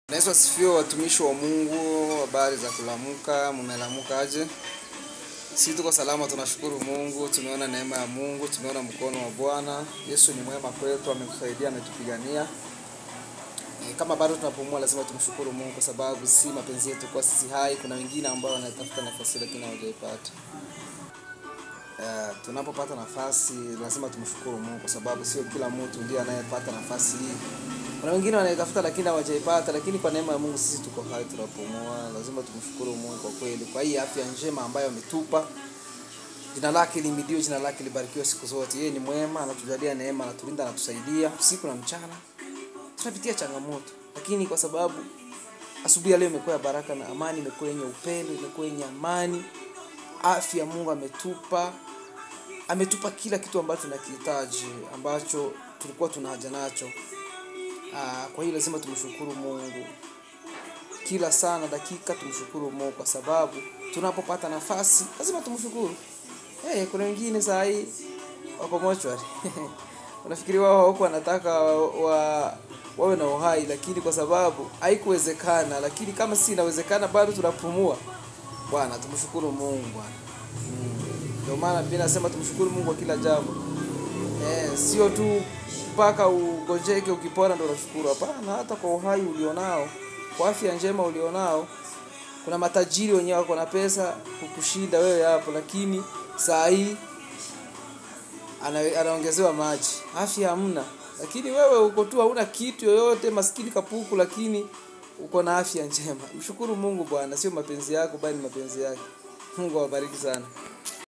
Na Yesu asifiwe, watumishi wa Mungu. Habari za kulamuka, mmelamuka aje? Sisi tuko salama, tunashukuru Mungu. Tumeona neema ya Mungu, tumeona mkono wa Bwana. Yesu ni mwema kwetu, ametusaidia, ametupigania. Kama bado tunapumua lazima tumshukuru Mungu kwa sababu si mapenzi yetu kwa sisi hai. Kuna wengine ambao wanatafuta nafasi lakini hawajaipata. Tunapopata nafasi lazima tumshukuru Mungu kwa sababu sio kila mtu ndiye anayepata nafasi hii. Kuna wengine wanaitafuta lakini hawajaipata, lakini kwa neema ya Mungu sisi tuko hai, tunapumua. Lazima tumshukuru Mungu kwa kweli kwa hii afya njema ambayo ametupa. Jina lake lihimidiwe, jina lake libarikiwe siku zote. Yeye ni mwema, anatujalia neema, anatulinda, anatusaidia usiku na mchana. Tunapitia changamoto, lakini kwa sababu asubuhi leo imekuwa ya baraka na amani, imekuwa yenye upendo, imekuwa yenye amani. Afya Mungu ametupa kila kitu ambacho tunakihitaji, ambacho tulikuwa tuna haja nacho. Kwa hiyo lazima tumshukuru Mungu kila saa na dakika. Tumshukuru Mungu kwa sababu tunapopata nafasi lazima tumshukuru. Kuna wengine saa hii wako mochwari unafikiri wao huko wanataka wawe na uhai, lakini kwa sababu haikuwezekana. Lakini kama si inawezekana bado tunapumua, Bwana tumshukuru Mungu Bwana. Ndio maana pia nasema tumshukuru Mungu kwa kila jambo. Sio tu mpaka ugonjeke ukipona ndio unashukuru. Hapana, hata kwa uhai ulionao, kwa afya njema ulionao. Kuna matajiri wenyewe wako na pesa kukushinda wewe hapo, lakini saa hii anaongezewa maji, afya hamna. Lakini wewe uko tu hauna kitu yoyote, maskini kapuku, lakini uko na afya njema. Mshukuru Mungu Bwana, sio mapenzi yako bali mapenzi yake. Mungu awabariki sana.